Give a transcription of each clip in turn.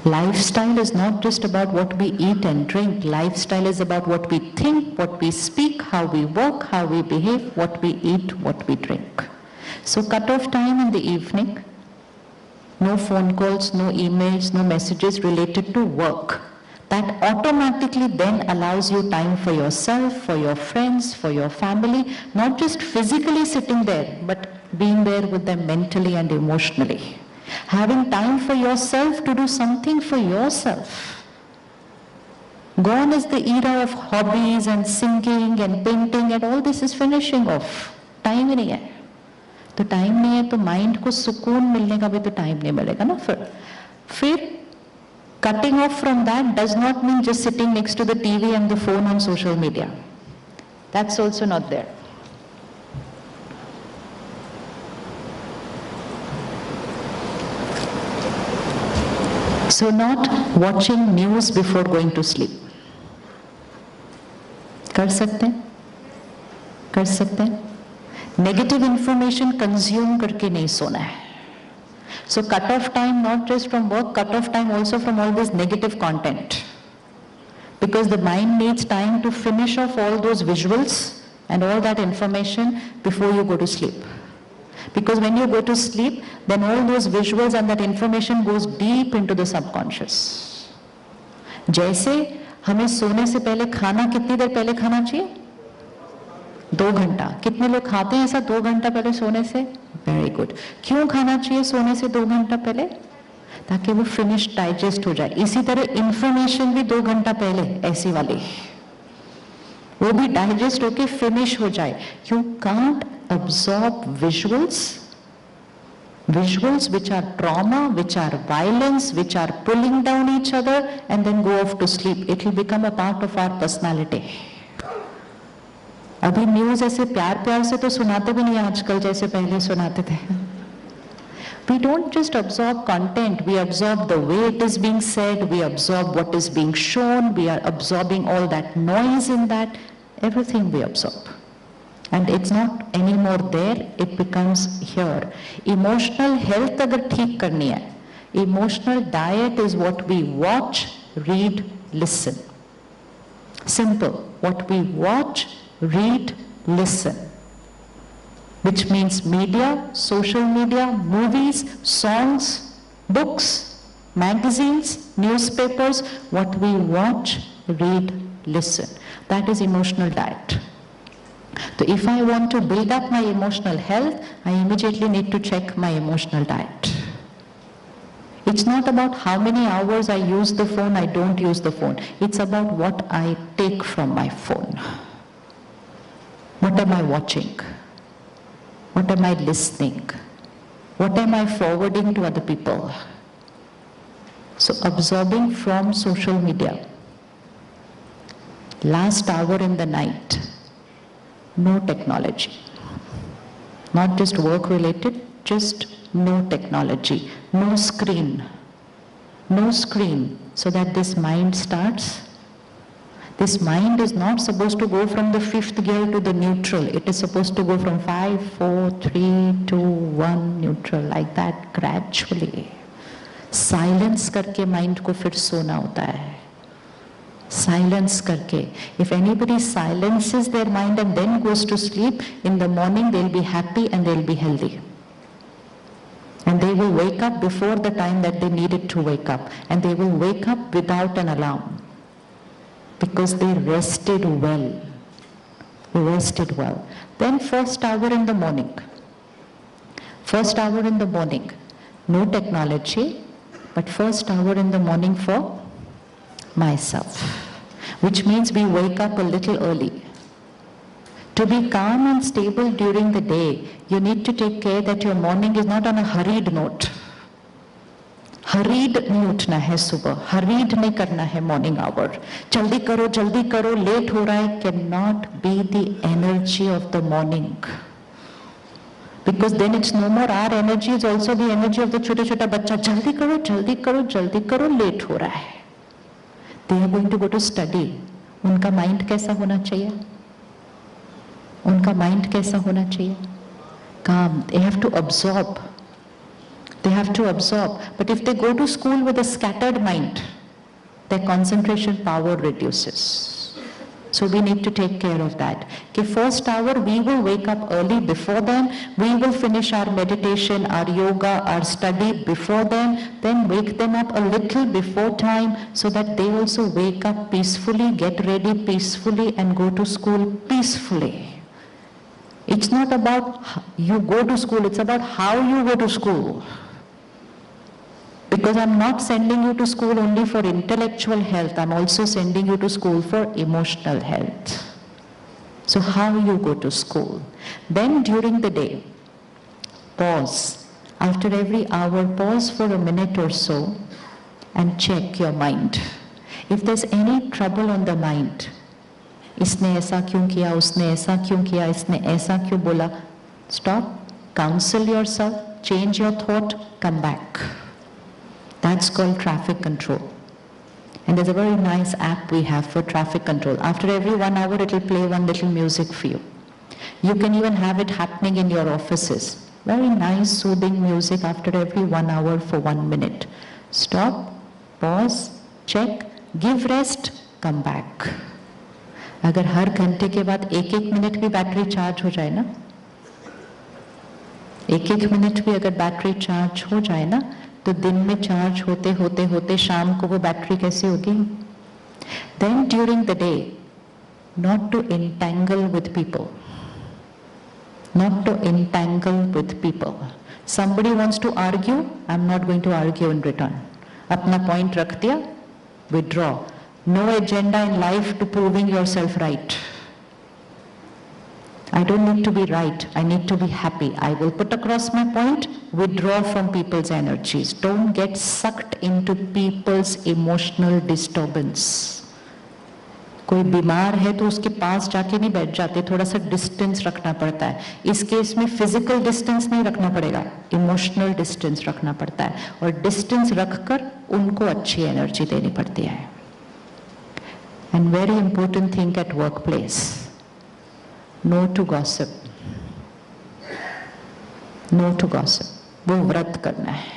Lifestyle is not just about what we eat and drink. Lifestyle is about what we think, what we speak, how we work, how we behave, what we eat, what we drink. So cut off time in the evening. No phone calls, no emails, no messages related to work. That automatically then allows you time for yourself, for your friends, for your family, not just physically sitting there, but being there with them mentally and emotionally. Having time for yourself to do something for yourself. Gone is the era of hobbies and singing and painting, and all this is finishing off. Time नहीं है. तो time नहीं है तो mind को सुकून मिलने का भी तो टाइम नहीं मिलेगा ना. फिर cutting off from that does not mean just sitting next to the TV and the phone on social media. That's also not there. So not watching news before going to sleep. कर सकते हैं? कर सकते हैं? Negative information consume करके नहीं सोना है. So cut off time not just from work, cut off time also from all this negative content. Because the mind needs time to finish off all those visuals and all that information before you go to sleep. Because when you go to sleep, then all those visuals and that information goes deep into the subconscious. जैसे हमें सोने से पहले खाना कितनी देर पहले खाना चाहिए? 2 घंटा. कितने लोग खाते हैं ऐसा 2 घंटा पहले सोने से? Very good. क्यों खाना चाहिए सोने से 2 घंटा पहले? ताकि वो फिनिश डाइजेस्ट हो जाए. इसी तरह इंफॉर्मेशन भी 2 घंटा पहले ऐसी वाली वो भी डाइजेस्ट होके फिनिश हो जाए. You can't absorb visuals which are trauma, which are violence, which are pulling down each other and then go off to sleep. It will become a part of our personality. अभी news ऐसे प्यार प्यार से तो सुनाते भी नहीं आजकल जैसे पहले सुनाते थे. We don't just absorb content, we absorb the way it is being said, we absorb what is being shown, we are absorbing all that noise in that, everything we absorb. And it's not anymore there, it becomes here. Emotional health अगर ठीक करनी है, emotional diet is what we watch, read, listen. Simple. What we watch, read, listen. Which means media, social media, movies, songs, books, magazines, newspapers, what we watch, read, listen. That is emotional diet. So if I want to build up my emotional health, I immediately need to check my emotional diet. It's not about how many hours I use the phone, I don't use the phone. It's about what I take from my phone. What am I watching? What am I listening? What am I forwarding to other people? So absorbing from social media. Last hour in the night. No technology. Not just work related, just no technology, no screen. No screen, so that this mind starts. This mind is not supposed to go from the 5th gear to the neutral. It is supposed to go from 5, 4, 3, 2, 1, neutral, like that gradually. Silence करके mind को फिर सोना होता है. Silence करके. If anybody silences their mind and then goes to sleep, in the morning they'll be happy and they'll be healthy. And they will wake up before the time that they needed to wake up. And they will wake up without an alarm. Because they rested well. They rested well. Then first hour in the morning. First hour in the morning. No technology, but first hour in the morning for myself, which means we wake up a little early. To be calm and stable during the day, you need to take care that your morning is not on a hurried note. Hurried नहीं उठना है सुबह, hurried नहीं करना है morning hour. जल्दी करो, late हो रहा है, cannot be the energy of the morning. Because then it's no more our energy, it's also the energy of the छोटा बच्चा. जल्दी करो, late हो रहा है. They are going to go to study. उनका mind कैसा होना चाहिए? उनका mind कैसा होना चाहिए? Calm. They have to absorb. They have to absorb. But if they go to school with a scattered mind, their concentration power reduces. So we need to take care of that. Okay, first hour, we will wake up early before them. We will finish our meditation, our yoga, our study before them. Then wake them up a little before time so that they also wake up peacefully, get ready peacefully and go to school peacefully. It's not about you go to school, it's about how you go to school. Because I'm not sending you to school only for intellectual health, I'm also sending you to school for emotional health. So how you go to school. Then during the day, pause. After every hour, pause for a minute or so and check your mind. If there's any trouble on the mind, इसने ऐसा क्यों किया, उसने ऐसा क्यों किया, इसने ऐसा क्यों बोला, stop, counsel yourself, change your thought, come back. That's called traffic control. And there's a very nice app we have for traffic control. After every 1 hour, it will play one little music for you. You can even have it happening in your offices. Very nice, soothing music after every 1 hour for 1 minute. Stop, pause, check, give rest, come back. अगर हर घंटे के बाद 1-1 minute भी battery charge हो जाए ना, 1-1 minute भी अगर बैटरी चार्ज हो जाए ना, तो दिन में चार्ज होते होते होते शाम को वो बैटरी कैसी होगी? Then during the day, not to entangle with people. Not to entangle with people. Somebody wants to argue, I'm not going to argue in return. अपना point रख दिया, withdraw. No agenda in life to proving yourself right. I don't need to be right, I need to be happy. I will put across my point, withdraw from people's energies. Don't get sucked into people's emotional disturbance. कोई बीमार है तो उसके पास जाके नहीं बैठ जाते, थोड़ा सा डिस्टेंस रखना पड़ता है. इस केस में फिजिकल डिस्टेंस नहीं रखना पड़ेगा, इमोशनल डिस्टेंस रखना पड़ता है, और डिस्टेंस रखकर उनको अच्छी एनर्जी देनी पड़ती है. And very important thing at workplace, no to gossip. No to gossip. वो व्रत करना है.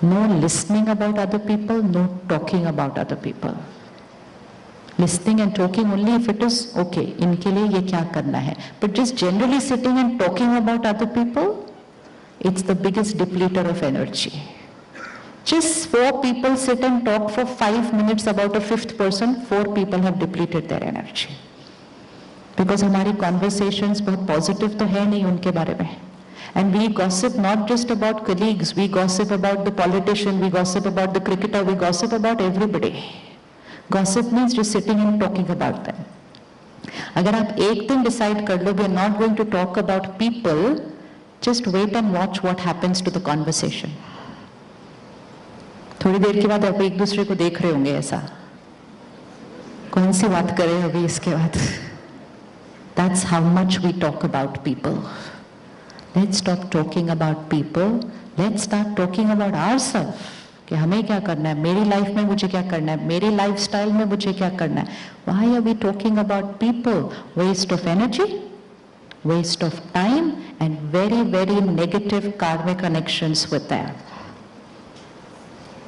No listening about other people, no talking about other people. Listening and talking only if it is okay. इनके लिए ये क्या करना है. But just generally sitting and talking about other people, it's the biggest depleter of energy. Just 4 people sit and talk for 5 minutes about a 5th person, 4 people have depleted their energy. Because हमारी conversations बहुत positive तो है नहीं उनके बारे में. And we gossip not just about colleagues, we gossip about the politician, we gossip about the cricketer, we gossip about everybody. Gossip means just sitting and talking about them. अगर आप एक दिन decide कर लो, we are not going to talk about people, just wait and watch what happens to the conversation. थोड़ी देर के बाद आप एक दूसरे को देख रहे होंगे ऐसा, कौन सी बात करें अभी इसके बाद. That's how much we talk about people. Let's stop talking about people. Let's start talking about ourselves. कि हमें क्या करना है, मेरी लाइफ में मुझे क्या करना है, मेरी लाइफस्टाइल में मुझे क्या करना है. Why are we talking about people? Waste of energy, waste of time, and very, very negative karmic connections with them.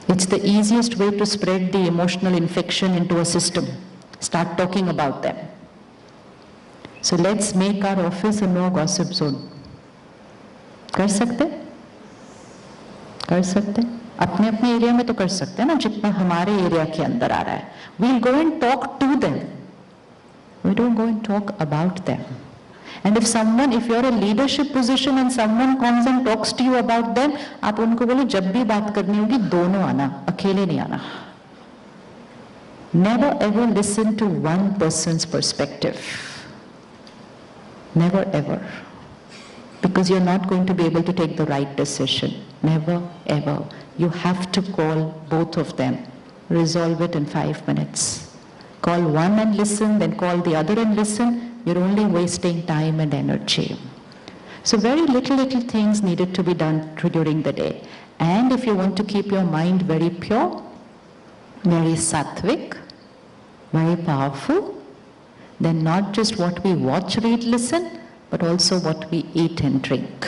It's the easiest way to spread the emotional infection into a system. Start talking about them. So let's make our office a no gossip zone. कर सकते? कर सकते? अपने अपने area में तो कर सकते हैं ना, जितना हमारे एरिया के अंदर आ रहा है. We'll go and talk to them. We don't go and talk about them. And if you're a leadership position and someone comes and talks to you about them, आप उनको बोलो जब भी बात करनी होगी दोनों आना, अकेले नहीं आना. Never ever listen to one person's perspective. Never ever. Because you're not going to be able to take the right decision. Never ever. You have to call both of them. Resolve it in 5 minutes. Call one and listen, then call the other and listen. You're only wasting time and energy. So very little things needed to be done during the day. And if you want to keep your mind very pure, very sattvic, very powerful, then not just what we watch, read, listen, but also what we eat and drink.